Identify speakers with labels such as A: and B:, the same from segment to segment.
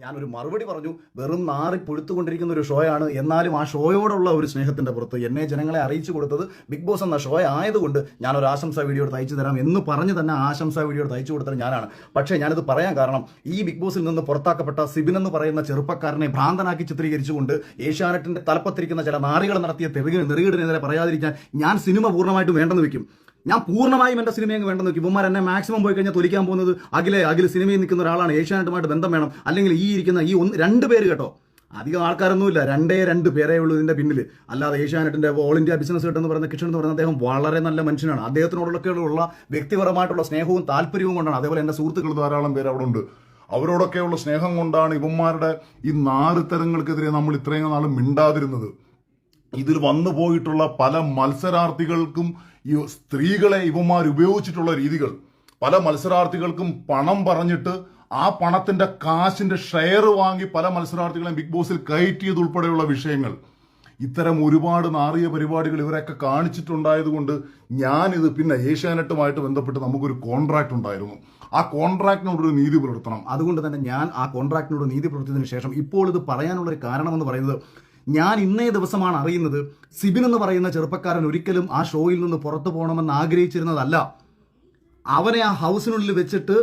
A: ഞാനൊരു മറുപടി പറഞ്ഞു. വെറും നാറി പുഴുത്തുകൊണ്ടിരിക്കുന്ന ഒരു ഷോയാണ്. എന്നാലും ആ ഷോയോടുള്ള ഒരു സ്നേഹത്തിന്റെ പുറത്ത് എന്നെ ജനങ്ങളെ അറിയിച്ചു കൊടുത്തത് ബിഗ് ബോസ് എന്ന ഷോ ആയതുകൊണ്ട് ഞാനൊരു ആശംസാ വീഡിയോ തയ്ച്ചു തരാം എന്ന് പറഞ്ഞ് തന്നെ ആശംസാ വീഡിയോ തയ്ച്ചു കൊടുത്തത് ഞാനാണ്. പക്ഷേ ഞാനിത് പറയാൻ കാരണം ഈ ബിഗ് ബോസിൽ നിന്ന് പുറത്താക്കപ്പെട്ട സിബിൻ എന്ന് പറയുന്ന ചെറുപ്പക്കാരനെ ഭ്രാന്തനാക്കി ചിത്രീകരിച്ചുകൊണ്ട് ഏഷ്യാനെറ്റിന്റെ തലപ്പത്തിരിക്കുന്ന ചില നാറികൾ നടത്തിയ നെറുകീടിനെതിരെ പറയാതിരിക്കാൻ ഞാൻ സിനിമ പൂർണ്ണമായിട്ടും വേണ്ടെന്ന് വെക്കും. ഞാൻ പൂർണ്ണമായും എൻ്റെ സിനിമയെ വേണ്ടെന്ന് നോക്കി. ഇവന്മാർ എന്നെ മാക്സിമം പോയി കഴിഞ്ഞാൽ തൊലിക്കാൻ പോകുന്നത് അഖിൽ സിനിമയിൽ നിൽക്കുന്ന ഒരാളാണ്, ഏഷ്യാനെറ്റുമായിട്ട് ബന്ധം വേണം, അല്ലെങ്കിൽ ഈ ഇരിക്കുന്ന ഈ രണ്ട് പേര് കേട്ടോ, അധികം ആൾക്കാരൊന്നുമില്ല, രണ്ട് പേരേ ഉള്ളൂ ഇതിൻ്റെ പിന്നിൽ. അല്ലാതെ ഏഷ്യാനെറ്റിൻ്റെ ഓൾ ഇന്ത്യ ബിസിനസ് ഹെഡ് എന്ന് പറയുന്ന കിഷൻ എന്ന് പറയുന്ന അദ്ദേഹം വളരെ നല്ല മനുഷ്യനാണ്. അദ്ദേഹത്തിനോടൊക്കെയുള്ള വ്യക്തിപരമായിട്ടുള്ള സ്നേഹവും താല്പര്യവും കൊണ്ടാണ്. അതേപോലെ എൻ്റെ സുഹൃത്തുക്കൾ ധാരാളം പേര് അവിടെ ഉണ്ട്. അവരോടൊക്കെയുള്ള സ്നേഹം കൊണ്ടാണ് ഇവന്മാരുടെ ഈ നാറുത്തരങ്ങൾക്കെതിരെ നമ്മൾ ഇത്രയും നാളും മിണ്ടാതിരുന്നത്. ഇതിൽ വന്നു പോയിട്ടുള്ള പല മത്സരാർത്ഥികൾക്കും ഈ സ്ത്രീകളെ ഇവന്മാർ ഉപയോഗിച്ചിട്ടുള്ള രീതികൾ, പല മത്സരാർത്ഥികൾക്കും പണം പറഞ്ഞിട്ട് ആ പണത്തിന്റെ കാശിന്റെ ഷെയർ വാങ്ങി പല മത്സരാർത്ഥികളെയും ബിഗ് ബോസിൽ കയറ്റിയതുൾപ്പെടെയുള്ള വിഷയങ്ങൾ, ഇത്തരം ഒരുപാട് നാറിയ പരിപാടികൾ ഇവരൊക്കെ കാണിച്ചിട്ടുണ്ടായതുകൊണ്ട് ഞാനിത് പിന്നെ ഏഷ്യാനെറ്റുമായിട്ട് ബന്ധപ്പെട്ട് നമുക്കൊരു കോൺട്രാക്ട് ഉണ്ടായിരുന്നു. ആ കോൺട്രാക്ടിനോടൊരു നീതി പുലർത്തണം. അതുകൊണ്ട് തന്നെ ഞാൻ ആ കോൺട്രാക്ടിനോട് നീതി പുലർത്തിയതിനു ശേഷം ഇപ്പോൾ ഇത് പറയാനുള്ളൊരു കാരണമെന്ന് പറയുന്നത്, ഞാൻ ഇന്നേ ദിവസമാണ് അറിയുന്നത് സിബിൻ എന്ന് പറയുന്ന ചെറുപ്പക്കാരൻ ഒരിക്കലും ആ ഷോയിൽ നിന്ന് പുറത്തു പോകണമെന്ന് ആഗ്രഹിച്ചിരുന്നതല്ല. അവനെ ആ ഹൗസിനുള്ളിൽ വെച്ചിട്ട്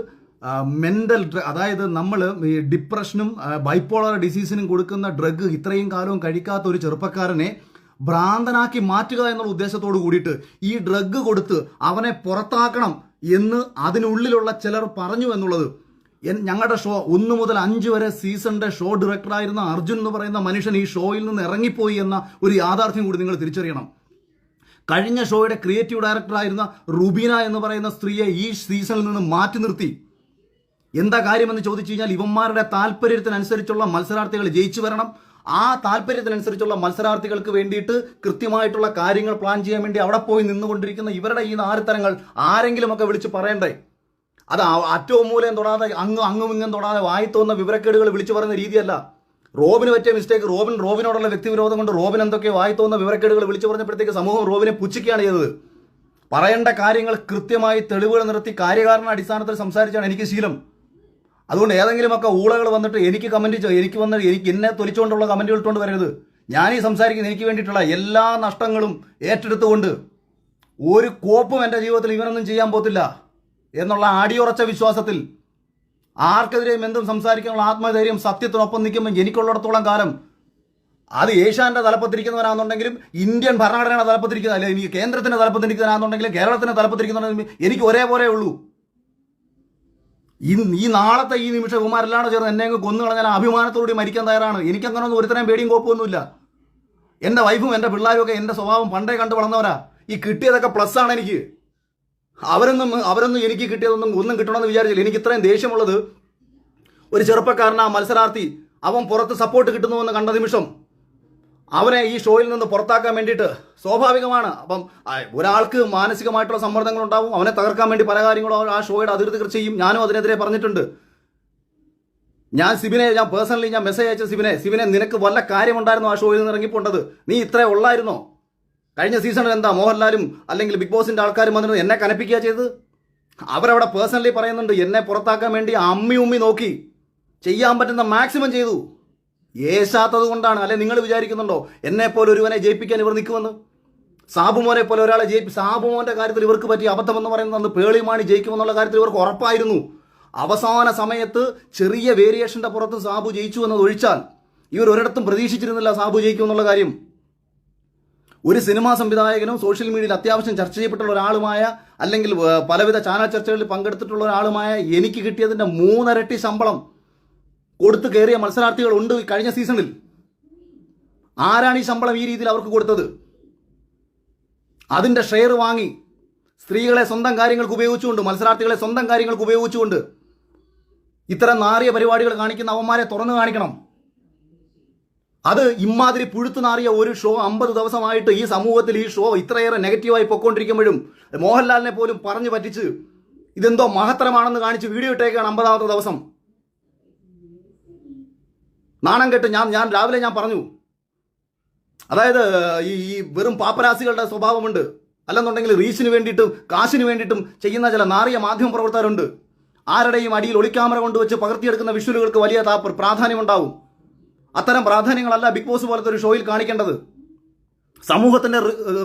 A: മെന്റൽ അതായത് നമ്മൾ ഈ ഡിപ്രഷനും ബൈപ്പോളർ ഡിസീസിനും കൊടുക്കുന്ന ഡ്രഗ് ഇത്രയും കാലവും കഴിക്കാത്ത ഒരു ചെറുപ്പക്കാരനെ ഭ്രാന്തനാക്കി മാറ്റുക എന്നുള്ള ഉദ്ദേശത്തോട് കൂടിയിട്ട് ഈ ഡ്രഗ് കൊടുത്ത് അവനെ പുറത്താക്കണം എന്ന് അതിനുള്ളിലുള്ള ചിലർ പറഞ്ഞു എന്നുള്ളത്, ഞങ്ങളുടെ ഷോ 1 മുതൽ 5 വരെ സീസണിന്റെ ഷോ ഡയറക്ടറായിരുന്ന അർജുൻ എന്ന് പറയുന്ന മനുഷ്യൻ ഈ ഷോയിൽ നിന്ന് ഇറങ്ങിപ്പോയി എന്ന ഒരു യാഥാർത്ഥ്യം കൂടി നിങ്ങൾ തിരിച്ചറിയണം. കഴിഞ്ഞ ഷോയുടെ ക്രിയേറ്റീവ് ഡയറക്ടറായിരുന്ന റുബീന എന്ന് പറയുന്ന സ്ത്രീയെ ഈ സീസണിൽ നിന്ന് മാറ്റി നിർത്തി. എന്താ കാര്യമെന്ന് ചോദിച്ചു കഴിഞ്ഞാൽ, ഇവന്മാരുടെ താല്പര്യത്തിനനുസരിച്ചുള്ള മത്സരാർത്ഥികൾ ജയിച്ചു വരണം. ആ താല്പര്യത്തിനനുസരിച്ചുള്ള മത്സരാർത്ഥികൾക്ക് വേണ്ടിയിട്ട് കൃത്യമായിട്ടുള്ള കാര്യങ്ങൾ പ്ലാൻ ചെയ്യാൻ വേണ്ടി അവിടെ പോയി നിന്നുകൊണ്ടിരിക്കുന്ന ഇവരുടെ ഈ നാരിത്തരങ്ങൾ ആരെങ്കിലുമൊക്കെ വിളിച്ച് പറയണ്ടേ? അത് അറ്റവും മൂലം തൊടാതെ അങ്ങും ഇങ്ങും തൊടാതെ വായി തോന്നുന്ന വിവരക്കേടുകൾ വിളിച്ചു പറയുന്ന രീതിയല്ല. റോബിന് പറ്റിയ മിസ്റ്റേക്ക്, റോബിനോടുള്ള വ്യക്തിവിരോധം കൊണ്ട് റോബിൻ എന്തൊക്കെ വായി തോന്നുന്ന വിവരക്കേടുകൾ വിളിച്ചു പറഞ്ഞപ്പോഴത്തേക്ക് സമൂഹം റോബിനെ പുച്ഛിക്കുകയാണ് ചെയ്തത്. പറയേണ്ട കാര്യങ്ങൾ കൃത്യമായി തെളിവുകൾ നിർത്തി കാര്യകാരണ അടിസ്ഥാനത്തിൽ സംസാരിച്ചാണ് എനിക്ക് ശീലം. അതുകൊണ്ട് ഏതെങ്കിലുമൊക്കെ ഊളകൾ വന്നിട്ട് എനിക്ക് എന്നെ തൊലിച്ചുകൊണ്ടുള്ള കമന്റുകൾ ഇട്ടുകൊണ്ട് വരരുത്. ഞാനീ സംസാരിക്കുന്നത് എനിക്ക് വേണ്ടിയിട്ടുള്ള എല്ലാ നഷ്ടങ്ങളും ഏറ്റെടുത്തുകൊണ്ട് ഒരു കോപ്പും എൻ്റെ ജീവിതത്തിൽ ഇവനൊന്നും ചെയ്യാൻ പോത്തില്ല എന്നുള്ള അടിയുറച്ച വിശ്വാസത്തിൽ ആർക്കെതിരെയും എന്തും സംസാരിക്കാനുള്ള ആത്മധൈര്യം സത്യത്തിനൊപ്പം നിൽക്കുമ്പോൾ എനിക്കുള്ളിടത്തോളം കാലം അത് ഏഷ്യാന്റെ തലപ്പത്തിരിക്കുന്നവരാണെന്നുണ്ടെങ്കിലും ഇന്ത്യൻ ഭരണഘടനയുടെ തലപ്പത്തിരിക്കുന്ന, അല്ലെങ്കിൽ എനിക്ക് കേന്ദ്രത്തിന്റെ തലപ്പത്തിരിക്കുന്നവരാണെന്നുണ്ടെങ്കിലും കേരളത്തിന്റെ തലപ്പത്തിരിക്കുന്നവരാണെങ്കിലും എനിക്ക് ഒരേപോലെ ഉള്ളൂ. ഈ നാളത്തെ ഈ നിമിഷം കുമാരെല്ലാം ചേർന്ന് എന്നെ അങ്ങ് കൊന്നു കളഞ്ഞാൽ അഭിമാനത്തോടുകൂടി മരിക്കാൻ തയ്യാറാണ്. എനിക്കങ്ങനെ ഒന്നും ഒരുത്തരം പേടിയും കോപ്പൊന്നുമില്ല. എൻ്റെ വൈഫും എൻ്റെ പിള്ളേരും ഒക്കെ എൻ്റെ സ്വഭാവം പണ്ടേ കണ്ടു വളർന്നവരാ. ഈ കിട്ടിയതൊക്കെ പ്ലസ് ആണ് എനിക്ക്. അവരൊന്നും എനിക്ക് കിട്ടിയതൊന്നും ഒന്നും കിട്ടണമെന്ന് വിചാരിച്ചില്ല. എനിക്ക് ഇത്രയും ദേഷ്യമുള്ളത് ഒരു ചെറുപ്പക്കാരൻ, ആ മത്സരാർത്ഥി, അവൻ പുറത്ത് സപ്പോർട്ട് കിട്ടുന്നുവെന്ന് കണ്ട നിമിഷം അവനെ ഈ ഷോയിൽ നിന്ന് പുറത്താക്കാൻ വേണ്ടിയിട്ട് സ്വാഭാവികമാണ്. അപ്പം ഒരാൾക്ക് മാനസികമായിട്ടുള്ള സമ്മർദ്ദങ്ങൾ ഉണ്ടാവും. അവനെ തകർക്കാൻ വേണ്ടി പല കാര്യങ്ങളും ആ ഷോയുടെ അതിർത്തി ചെയ്യും. ഞാനും അതിനെതിരെ പറഞ്ഞിട്ടുണ്ട്. ഞാൻ പേഴ്സണലി മെസ്സേജ് അയച്ച സിബിനെ നിനക്ക് വല്ല കാര്യമുണ്ടായിരുന്നു ആ ഷോയിൽ നിന്ന് ഇറങ്ങിപ്പോണ്ടത്? നീ ഇത്രേ ഉള്ളായിരുന്നോ? കഴിഞ്ഞ സീസണിൽ എന്താ മോഹൻലാലും അല്ലെങ്കിൽ ബിഗ് ബോസിന്റെ ആൾക്കാരും വന്നിട്ട് എന്നെ കനപ്പിക്കുക ചെയ്ത്? അവരവിടെ പേഴ്സണലി പറയുന്നുണ്ട് എന്നെ പുറത്താക്കാൻ വേണ്ടി ഉമ്മി നോക്കി ചെയ്യാൻ പറ്റുന്ന മാക്സിമം ചെയ്തു. ഏശാത്തത് കൊണ്ടാണ്. അല്ലെ നിങ്ങൾ വിചാരിക്കുന്നുണ്ടോ എന്നെ പോലെ ഒരുവനെ ജയിപ്പിക്കാൻ ഇവർ നിൽക്കുമെന്ന്? സാബുമോനെ പോലെ ഒരാളെ സാബുമോന്റെ കാര്യത്തിൽ ഇവർക്ക് പറ്റിയ അബദ്ധം എന്ന് പറയുന്നത് പേളിമാണി ജയിക്കുമെന്നുള്ള കാര്യത്തിൽ ഇവർക്ക് ഉറപ്പായിരുന്നു. അവസാന സമയത്ത് ചെറിയ വേരിയേഷന്റെ പുറത്ത് സാബു ജയിച്ചു എന്നത് ഒഴിച്ചാൽ ഇവർ ഒരിടത്തും പ്രതീക്ഷിച്ചിരുന്നില്ല സാബു ജയിക്കുമെന്നുള്ള കാര്യം. ഒരു സിനിമാ സംവിധായകനും സോഷ്യൽ മീഡിയയിൽ അത്യാവശ്യം ചർച്ച ചെയ്യപ്പെട്ടുള്ള ഒരാളുമായ, അല്ലെങ്കിൽ പലവിധ ചാനൽ ചർച്ചകളിൽ പങ്കെടുത്തിട്ടുള്ള ഒരാളുമായ എനിക്ക് കിട്ടിയതിൻ്റെ 3 ഇരട്ടി ശമ്പളം കൊടുത്തു കയറിയ മത്സരാർത്ഥികൾ ഉണ്ട് കഴിഞ്ഞ സീസണിൽ. ആരാണ് ഈ ശമ്പളം ഈ രീതിയിൽ അവർക്ക് കൊടുത്തത്? അതിൻ്റെ ഷെയർ വാങ്ങി സ്ത്രീകളെ സ്വന്തം കാര്യങ്ങൾക്ക് ഉപയോഗിച്ചുകൊണ്ട്, മത്സരാർത്ഥികളെ സ്വന്തം കാര്യങ്ങൾക്ക് ഉപയോഗിച്ചുകൊണ്ട് ഇത്തരം നാറിയ പരിപാടികൾ കാണിക്കുന്ന അവന്മാരെ തുറന്നു കാണിക്കണം. അത് ഇമാതിരി പുഴുത്തു നാറിയ ഒരു ഷോ 50 ദിവസമായിട്ട് ഈ സമൂഹത്തിൽ ഈ ഷോ ഇത്രയേറെ നെഗറ്റീവായി പൊയ്ക്കൊണ്ടിരിക്കുമ്പോഴും മോഹൻലാലിനെ പോലും പറഞ്ഞു പറ്റിച്ച് ഇതെന്തോ മഹത്തരമാണെന്ന് കാണിച്ച് വീഡിയോ ഇട്ടേക്കാണ് 50ാമത്തെ ദിവസം. നാണം കെട്ട് ഞാൻ രാവിലെ പറഞ്ഞു, അതായത് ഈ വെറും പാപ്പരാസികളുടെ സ്വഭാവമുണ്ട്, അല്ലെന്നുണ്ടെങ്കിൽ റീച്ചിന് വേണ്ടിയിട്ടും കാശിന് വേണ്ടിയിട്ടും ചെയ്യുന്ന ചില നാറിയ മാധ്യമ പ്രവർത്തകരുണ്ട്. ആരുടെയും അടിയിൽ ഒളിക്യാമറ കൊണ്ടുവച്ച് പകർത്തിയെടുക്കുന്ന വിഷ്വലുകൾക്ക് വലിയ പ്രാധാന്യമുണ്ടാവും. അത്തരം പ്രാധാന്യങ്ങളല്ല ബിഗ് ബോസ് പോലത്തെ ഒരു ഷോയിൽ കാണിക്കേണ്ടത്. സമൂഹത്തിന്റെ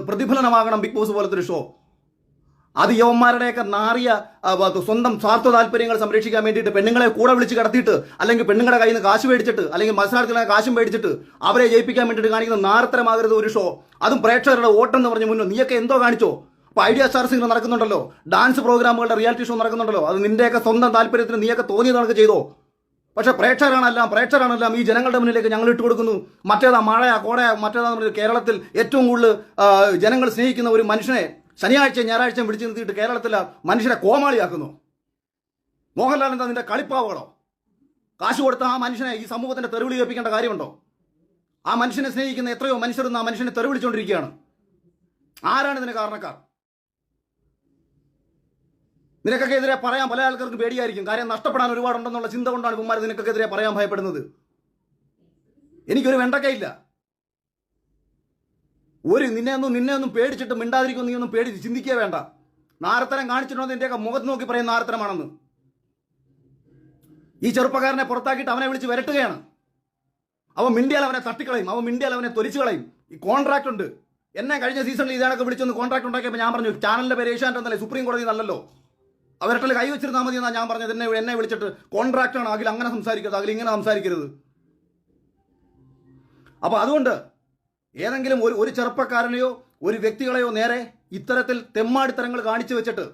A: പ്രതിഫലനമാകണം ബിഗ് ബോസ് പോലത്തെ ഒരു ഷോ. അത് യവന്മാരുടെയൊക്കെ നാറിയ സ്വന്തം സ്വാർത്ഥ താല്പര്യങ്ങൾ സംരക്ഷിക്കാൻ വേണ്ടിയിട്ട് പെണ്ണുങ്ങളെ കൂടെ വിളിച്ച് കിടത്തിയിട്ട്, അല്ലെങ്കിൽ പെണ്ണുങ്ങളുടെ കയ്യിൽ നിന്ന് കാശ് മേടിച്ചിട്ട്, അല്ലെങ്കിൽ മത്സരാർത്ഥികളെ കാശും മേടിച്ചിട്ട് അവരെ ജയിപ്പിക്കാൻ വേണ്ടിയിട്ട് കാണിക്കുന്ന നാരത്തരമാകരുത് ഒരു ഷോ. അതും പ്രേക്ഷകരുടെ വോട്ടെന്ന് പറഞ്ഞ് മുന്നോ നീയൊക്കെ എന്തോ കാണിച്ചോ? അപ്പോൾ ഐഡിയ സ്റ്റാർസ് ഇങ്ങനെ നടക്കുന്നുണ്ടല്ലോ, ഡാൻസ് പ്രോഗ്രാമുകളുടെ റിയാലിറ്റി ഷോ നടക്കുന്നുണ്ടല്ലോ, അത് നിന്റെയൊക്കെ സ്വന്തം താല്പര്യത്തിന് നീയൊക്കെ തോന്നിയത് നമുക്ക് ചെയ്തോ? പക്ഷേ പ്രേക്ഷകരാണെല്ലാം ഈ ജനങ്ങളുടെ മുന്നിലേക്ക് ഞങ്ങൾ ഇട്ട് കൊടുക്കുന്നു. മറ്റേതാ മഴയാ കോടയാ മറ്റേതാ കേരളത്തിൽ ഏറ്റവും കൂടുതൽ ജനങ്ങൾ സ്നേഹിക്കുന്ന ഒരു മനുഷ്യനെ ശനിയാഴ്ചയും ഞായറാഴ്ചയും പിടിച്ചു നിർത്തിയിട്ട് കേരളത്തിൽ മനുഷ്യരെ കോമാളിയാക്കുന്നു. മോഹൻലാൽ എന്താ നിന്റെ കളിപ്പാവകളോ? കാശ് കൊടുത്ത ആ മനുഷ്യനെ ഈ സമൂഹത്തിന്റെ തെരുവിളി കേൾപ്പിക്കേണ്ട കാര്യമുണ്ടോ? ആ മനുഷ്യനെ സ്നേഹിക്കുന്ന എത്രയോ മനുഷ്യരെന്ന് ആ മനുഷ്യനെ തെരുവിളിച്ചുകൊണ്ടിരിക്കുകയാണ്. ആരാണ് ഇതിന് കാരണക്കാർ? നിനക്കൊക്കെ എതിരെ പറയാൻ പല ആൾക്കാർക്ക് പേടിയായിരിക്കും. കാര്യം നഷ്ടപ്പെടാൻ ഒരുപാടുണ്ടെന്നുള്ള ചിന്ത കൊണ്ടാണ് കുമാർ നിനക്കൊക്കെ എതിരെ പറയാൻ ഭയപ്പെടുന്നത്. എനിക്കൊരു വെണ്ടക്കയില്ല. നിന്നെ ഒന്നും പേടിച്ചിട്ട് മിണ്ടാതിരിക്കും, നീ ഒന്നും പേടിച്ച് ചിന്തിക്കുക വേണ്ട. നാരത്തരം കാണിച്ചിട്ടുണ്ടോ നിന്റെയൊക്കെ മുഖത്ത് നോക്കി പറയുന്ന നാരത്തരമാണെന്ന്. ഈ ചെറുപ്പക്കാരനെ പുറത്താക്കിയിട്ട് അവനെ വിളിച്ച് വരട്ടുകയാണ്. അവൻ മിണ്ടിയാൽ അവനെ തട്ടിക്കളയും, അവൻ മിണ്ടിയാൽ അവനെ തൊലിച്ചു കളയും. ഈ കോൺട്രാക്ട് ഉണ്ട്. എന്നെ കഴിഞ്ഞ സീസണിൽ ഇതാണൊക്കെ വിളിച്ചൊന്ന് കോൺട്രാക്ട് ഉണ്ടാക്കിയപ്പോൾ ഞാൻ പറഞ്ഞു ചാനലിന്റെ പേര് ഏഷ്യാനെറ്റ് എന്നല്ലേ, സുപ്രീം കോടതി നല്ലല്ലോ, അവരുടെ കൈ വെച്ചിരുന്നാൽ മതി എന്നാണ് ഞാൻ പറഞ്ഞത്. എന്നെ വിളിച്ചിട്ട് കോൺട്രാക്റ്റാണ്, അഖിൽ അങ്ങനെ സംസാരിക്കരുത്, അഖിൽ ഇങ്ങനെ സംസാരിക്കരുത്. അപ്പൊ അതുകൊണ്ട് ഏതെങ്കിലും ഒരു ചെറുപ്പക്കാരനെയോ ഒരു വ്യക്തികളെയോ നേരെ ഇത്തരത്തിൽ തെമ്മാടിത്തരങ്ങൾ കാണിച്ചു വെച്ചിട്ട്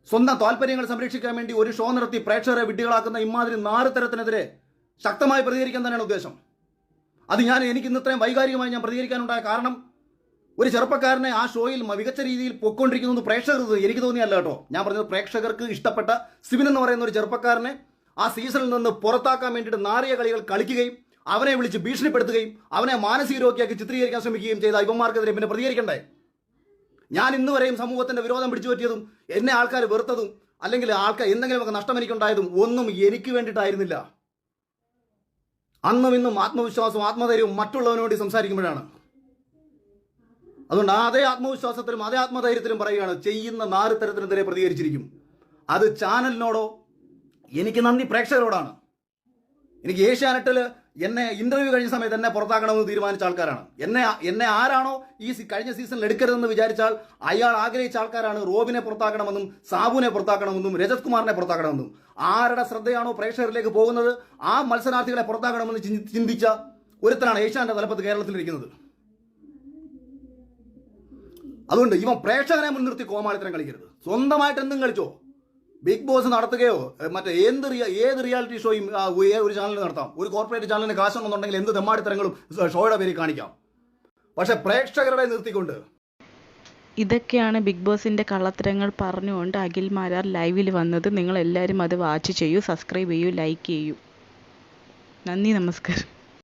A: സ്വന്തം താല്പര്യങ്ങൾ സംരക്ഷിക്കാൻ വേണ്ടി ഒരു ഷോ നടത്തി പ്രേക്ഷകരെ വിഡ്ഢികളാക്കുന്ന ഇമാതിരി നാറുതരത്തിനെതിരെ ശക്തമായി പ്രതികരിക്കാൻ തന്നെയാണ് ഉദ്ദേശം. അത് എനിക്ക് ഇന്ന് ഇത്രയും വൈകാരികമായി ഞാൻ പ്രതികരിക്കാനുണ്ടായ കാരണം ഒരു ചെറുപ്പക്കാരനെ ആ ഷോയിൽ മികച്ച രീതിയിൽ പൊയ്ക്കൊണ്ടിരിക്കുന്നത് പ്രേക്ഷകർക്ക് എനിക്ക് തോന്നിയല്ല കേട്ടോ. ഞാൻ പറഞ്ഞത് പ്രേക്ഷകർക്ക് ഇഷ്ടപ്പെട്ട സിബിൻ എന്ന് പറയുന്ന ഒരു ചെറുപ്പക്കാരനെ ആ സീസണിൽ നിന്ന് പുറത്താക്കാൻ വേണ്ടിയിട്ട് നാറിയ കളികൾ കളിക്കുകയും അവനെ വിളിച്ച് ഭീഷണിപ്പെടുത്തുകയും അവനെ മാനസിക രോഗിയാക്കി ചിത്രീകരിക്കാൻ ശ്രമിക്കുകയും ചെയ്ത ഇവന്മാർക്കെതിരെ പിന്നെ പ്രതികരിക്കണ്ടേ? ഞാൻ ഇന്ന് വരെയും സമൂഹത്തിന്റെ വിരോധം പിടിച്ചു പറ്റിയതും എന്നെ ആൾക്കാർ വെറുത്തതും അല്ലെങ്കിൽ എന്തെങ്കിലുമൊക്കെ നഷ്ടം എനിക്കുണ്ടായതും ഒന്നും എനിക്ക് വേണ്ടിയിട്ടായിരുന്നില്ല. അന്നും ഇന്നും ആത്മവിശ്വാസവും ആത്മധൈര്യവും മറ്റുള്ളവന് വേണ്ടി സംസാരിക്കുമ്പോഴാണ്. അതുകൊണ്ട് അതേ ആത്മവിശ്വാസത്തിലും അതേ ആത്മധൈര്യത്തിലും പറയുകയാണ്, ചെയ്യുന്ന നാറുത്തരത്തിനെതിരെ പ്രതികരിച്ചിരിക്കും. അത് ചാനലിനോടോ എനിക്ക് നന്ദി പ്രേക്ഷകരോടാണ്. എനിക്ക് ഏഷ്യാനെറ്റിൽ എന്നെ ഇന്റർവ്യൂ കഴിഞ്ഞ സമയത്ത് എന്നെ പുറത്താക്കണമെന്ന് തീരുമാനിച്ച ആൾക്കാരാണ്. എന്നെ ആരാണോ ഈ കഴിഞ്ഞ സീസണിൽ എടുക്കരുതെന്ന് വിചാരിച്ചാൽ അയാൾ ആഗ്രഹിച്ച ആൾക്കാരാണ് റോബിനെ പുറത്താക്കണമെന്നും സാബുവിനെ പുറത്താക്കണമെന്നും രജത് കുമാറിനെ പുറത്താക്കണമെന്നും. ആരുടെ ശ്രദ്ധയാണോ പ്രേക്ഷകരിലേക്ക് പോകുന്നത് ആ മത്സരാർത്ഥികളെ പുറത്താക്കണമെന്ന് ചിന്തിച്ച ഒരുത്തനാണ് ഏഷ്യാനെറ്റ് തലപ്പത്ത് കേരളത്തിലിരിക്കുന്നത്. അതുകൊണ്ട് ഇവൻ പ്രേക്ഷകനെ മുൻനിർത്തി കോമാളിത്തരം കളിക്കരുത്. സ്വന്തമായിട്ട് എന്തും കളിച്ചോ. ബിഗ് ബോസ് നടത്തുകയോ മറ്റേ ഏത് റിയാലിറ്റി ഷോയും ഒരു ചാനലിൽ നടത്താം. ഒരു കോർപ്പറേറ്റ് ചാനലിന് കാശുണ്ടെന്നുണ്ടെങ്കിൽ എന്ത് തെമ്മാടിത്തരങ്ങളും ഷോയുടെ പേരിൽ കാണിക്കാം. പക്ഷെ പ്രേക്ഷകരുടെ നിർത്തിക്കൊണ്ട്
B: ഇതൊക്കെയാണ് ബിഗ് ബോസിൻ്റെ കള്ളത്തരങ്ങൾ പറഞ്ഞുകൊണ്ട് അഖിൽ മാരാർ ലൈവിൽ വന്നത്. നിങ്ങൾ എല്ലാവരും അത് വാച്ച് ചെയ്യൂ, സബ്സ്ക്രൈബ് ചെയ്യൂ, ലൈക്ക് ചെയ്യൂ. നന്ദി, നമസ്കാരം.